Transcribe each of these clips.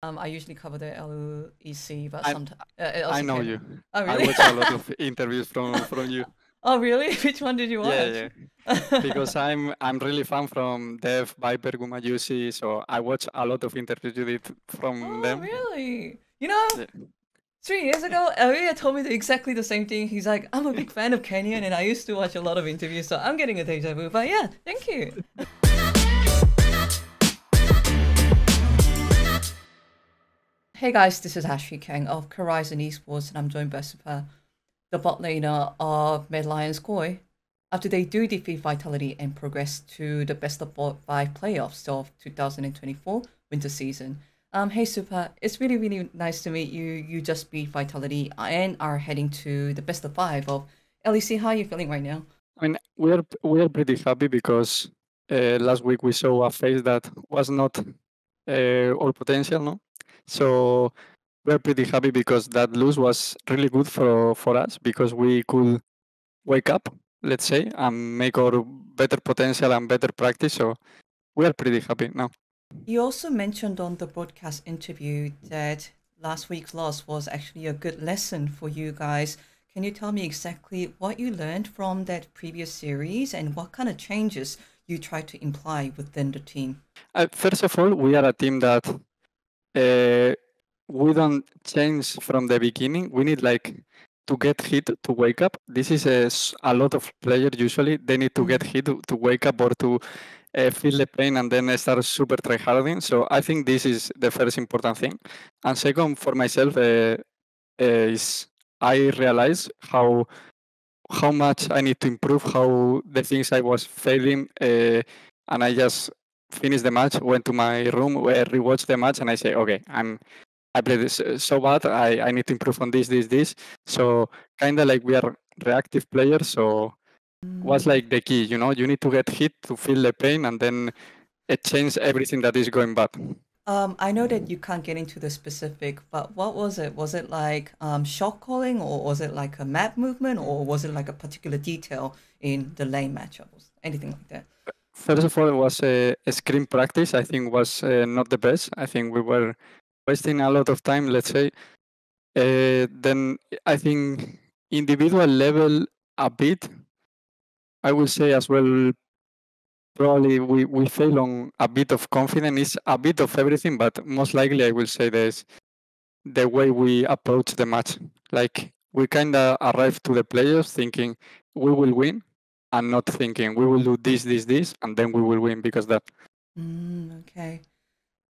I usually cover the LEC, but I sometimes I know LCK. you. Oh, I really? watch a lot of interviews from you. Oh, really? Which one did you Yeah, watch? yeah. Because I'm really fan from Dev, Viper, Gumayusi, so I watch a lot of interviews you did from Oh, them. really? You know, Yeah. 3 years ago, Elliot told me exactly the same thing. He's like, I'm a big fan of Kenyan, and I used to watch a lot of interviews, so I'm getting a deja vu. But yeah, thank you. Hey guys, this is Ashley Kang of Horizon Esports, and I'm joined by Supa, the bot laner of Mad Lions Koi. After they do defeat Vitality and progress to the best of five playoffs of 2024 winter season. Hey Super, it's really nice to meet you. You just beat Vitality and are heading to the best of five of LEC. How are you feeling right now? I mean, we are pretty happy because last week we saw a phase that was not all potential, no? So we're pretty happy because that lose was really good for us because we could wake up, let's say, and make our better potential and better practice. So we are pretty happy now. You also mentioned on the broadcast interview that last week's loss was actually a good lesson for you guys. Can you tell me exactly what you learned from that previous series and what kind of changes you tried to imply within the team? First of all, we are a team that uh, we don't change from the beginning. We need like to get hit to wake up. This is a lot of players usually they need to get Mm. hit to wake up or to feel the pain and then start super tryharding. So I think this is the first important thing. And second, for myself, is I realize how much I need to improve, how the things I was failing, and I just finished the match, went to my room, rewatched the match, and I say, okay, I played this so bad. I need to improve on this. So kind of like we are reactive players. So was Mm. like the key. You need to get hit to feel the pain, and then it changes everything that is going bad. I know that you can't get into the specific, but what was it? Was it like shot calling, or was it like a map movement, or was it like a particular detail in the lane matchups? Anything like that? First of all, it was a screen practice. I think was not the best. I think we were wasting a lot of time. Let's say. Then I think individual level a bit. I will say as well. Probably we fail on a bit of confidence. It's a bit of everything, but most likely I will say this the way we approach the match. Like we kind of arrive to the players thinking we will win, and not thinking we will do this, and then we will win because that. Okay.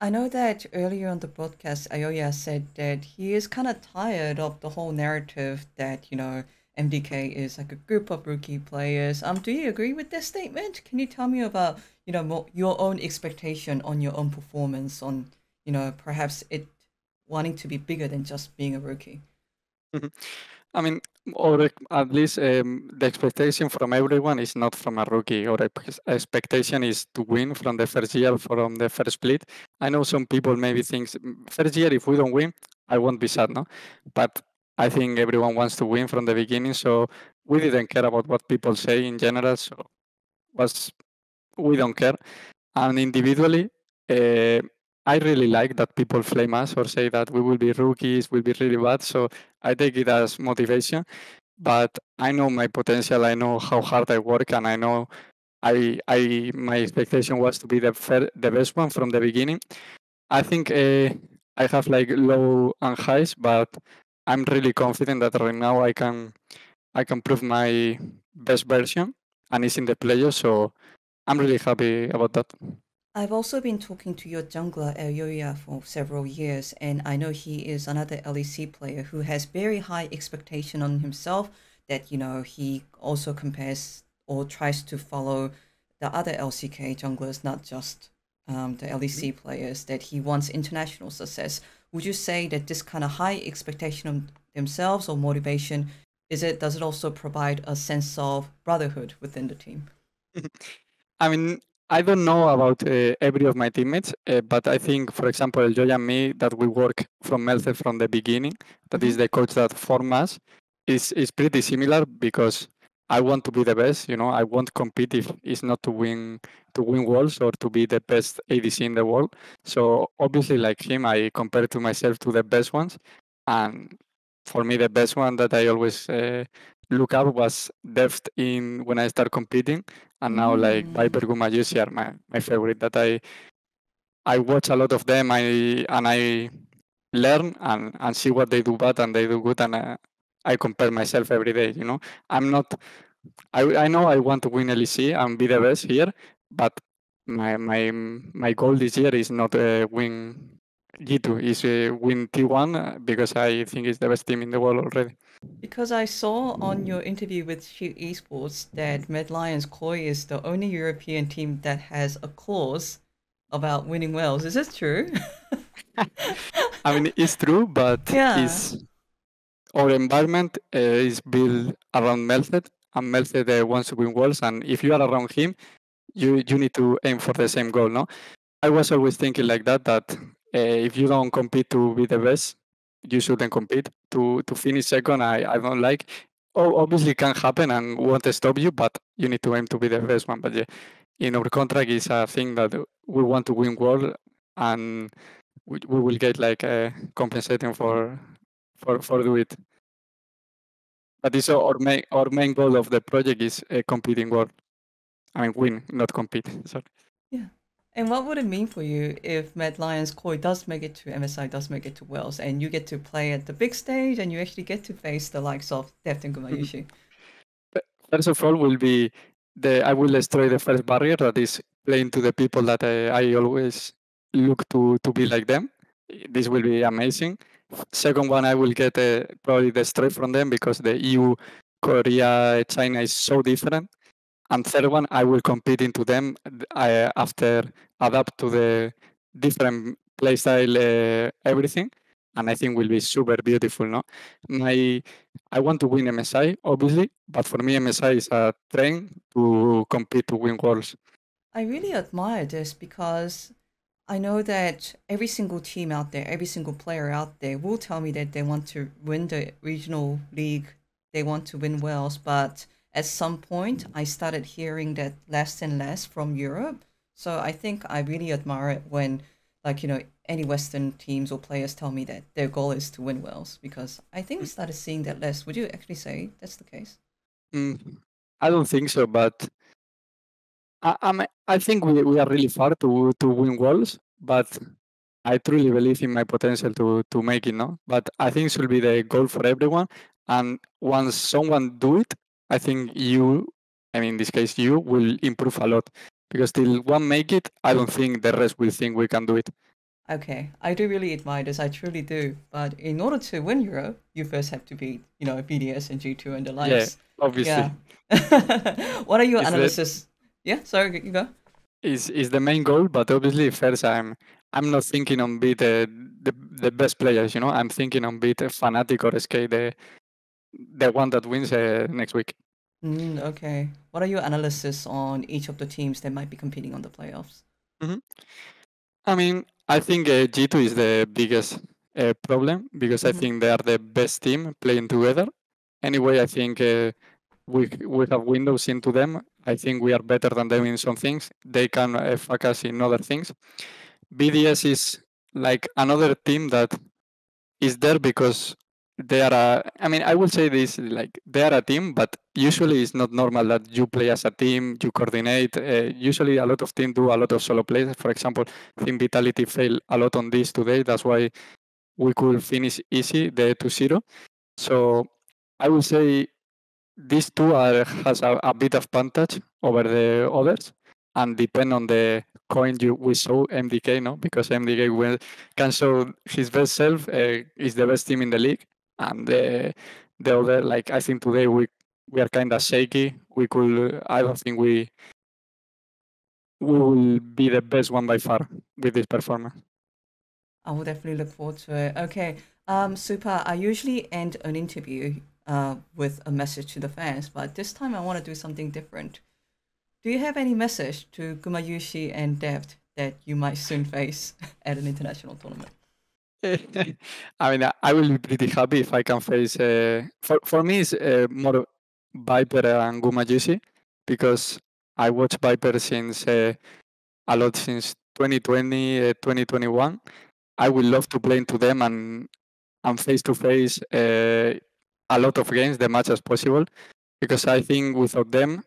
I know that earlier on the broadcast, Ayoya said that he is kind of tired of the whole narrative that, MDK is like a group of rookie players. Do you agree with this statement? Can you tell me about, your own expectation on your own performance on, perhaps it wanting to be bigger than just being a rookie? I mean, or at least the expectation from everyone is not from a rookie, or expectation is to win from the first year, from the first split. I know some people maybe think first year if we don't win, I won't be sad, no? But I think everyone wants to win from the beginning, so we didn't care about what people say in general. So was we don't care. And individually, uh, I really like that people flame us or say that we will be rookies, will be really bad. So I take it as motivation. But I know my potential. I know how hard I work, and I know my expectation was to be the best one from the beginning. I think I have like low and highs, but I'm really confident that right now I can prove my best version, and it's in the player. So I'm really happy about that. I've also been talking to your jungler Elyoya for several years, and I know he is another LEC player who has very high expectation on himself. That he also compares or tries to follow the other LCK junglers, not just the LEC players. That he wants international success. Would you say that this kind of high expectation of themselves or motivation does it also provide a sense of brotherhood within the team? I mean, I don't know about every of my teammates, but I think, for example, Joy and me, that we work from Melted from the beginning, that is Mm-hmm. the coach that formed us, is pretty similar because I want to be the best. I won't compete if it's not to win worlds or to be the best ADC in the world. So obviously, like him, I compare to myself to the best ones, and for me, the best one that I always look up was depth in when I start competing, and now like Mm. Viper Gumayusi are my favorite. That I watch a lot of them. I learn and see what they do bad and they do good, and I compare myself every day. I'm not. I know I want to win LEC and be the best here, but my goal this year is not win G2, is win T1 because I think it's the best team in the world already. Because I saw on your interview with Shoot Esports that Mad Lions Koi is the only European team that has a clause about winning wells. Is this true? I mean, it's true, but Yeah. it's our environment is built around Melted, and Melted wants to win worlds, and if you are around him, you need to aim for the same goal, no? I was always thinking like that if you don't compete to be the best, you shouldn't compete. To finish second, I don't like. Oh, obviously, can happen and won't stop you, but you need to aim to be the best one. But yeah, in our contract is a thing that we want to win world, and we will get like compensating for do it. But it's our main goal of the project is competing world. I mean, win, not compete. Sorry. Yeah. And what would it mean for you if Mad Lions Koi does make it to MSI, does make it to Wales, and you get to play at the big stage and you actually get to face the likes of Deft and Gumayushi? First of all, will be I will destroy the first barrier that is playing to the people that I always look to be like them. This will be amazing. Second one, I will get probably destroyed from them because the EU, Korea, China is so different. And third one, I will compete into them after adapt to the different playstyle, everything, and I think will be super beautiful. No, I want to win MSI obviously, but for me MSI is a train to compete to win worlds. I really admire this because I know that every single team out there, every single player out there will tell me that they want to win the regional league, they want to win Wales, but at some point I started hearing that less and less from Europe. So I think I really admire it when, like, any Western teams or players tell me that their goal is to win Wales, because I think we started seeing that less. Would you actually say that's the case? Mm, I don't think so, but I think we are really far to win worlds, but I truly believe in my potential to make it, no? But I think it should be the goal for everyone. And once someone do it, I think I mean, in this case, you will improve a lot. Because till one make it, I don't think the rest will think we can do it. Okay, I do really admire this. I truly do. But in order to win Europe, you first have to beat, BDS and G2 and the Yeah, likes. Yeah. obviously. What are your It's the analysis? Yeah, sorry, you go. is the main goal, but obviously first I'm not thinking on beat the best players, I'm thinking on beat Fnatic or SK, the one that wins next week. Okay. What are your analysis on each of the teams that might be competing on the playoffs? Mhm. I mean, I think G2 is the biggest problem because I Hmm. think they are the best team playing together. Anyway, I think we have windows into them. I think we are better than them in some things. They can fuck us in other things. BDS is like another team that is there because they are I mean, I will say this, like they are a team, but usually it's not normal that you play as a team, you coordinate. Usually a lot of teams do a lot of solo plays. For example, Team Vitality failed a lot on this today. That's why we could finish easy the 2-0. So I will say these two has a bit of advantage over the others, and depend on the coin we show MDK, no, because MDK can show his best self, is the best team in the league, and the other, like I think today we are kind of shaky. We could, I don't think we will be the best one by far with this performance. I will definitely look forward to it. Okay. Super. I usually end an interview with a message to the fans, but this time I want to do something different. Do you have any message to Gumayushi and Deft that you might soon face at an international tournament? I mean, I will be pretty happy if I can face. For me, it's more. Viper and Gumayusi because I watch Viper since a lot since 2020, 2021. I would love to play into them and face to face a lot of games, the much as possible, because I think without them,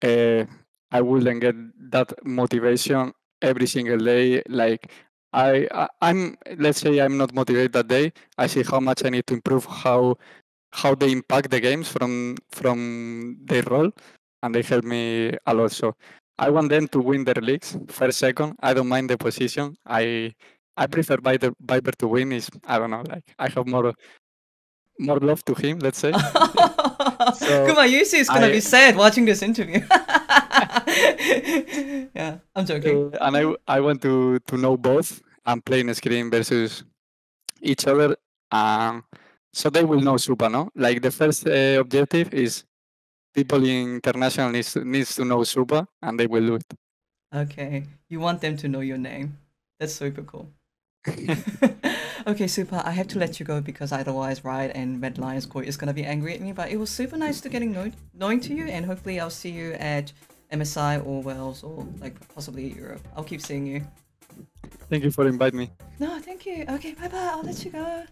uh, I wouldn't get that motivation every single day. Like I'm, let's say I'm not motivated that day. I see how much I need to improve, how they impact the games from their role, and they help me a lot. So I want them to win their leagues first, second. I don't mind the position. I prefer Viper to win. Is I don't know, like I have more love to him, let's say. So Gumayusi is gonna I be sad watching this interview. Yeah, I'm joking. and I want to know both and playing screen versus each other. So they will know Supa, no? Like the first objective is people in international needs to know Supa, and they will do it. Okay, you want them to know your name. That's super cool. Okay, Super, I have to let you go because otherwise Riot and Red Lions Court is gonna be angry at me, but it was super nice to knowing to you, and hopefully I'll see you at MSI or Wales or like possibly Europe. I'll keep seeing you. Thank you for inviting me. No, thank you. Okay, bye bye. I'll let you go.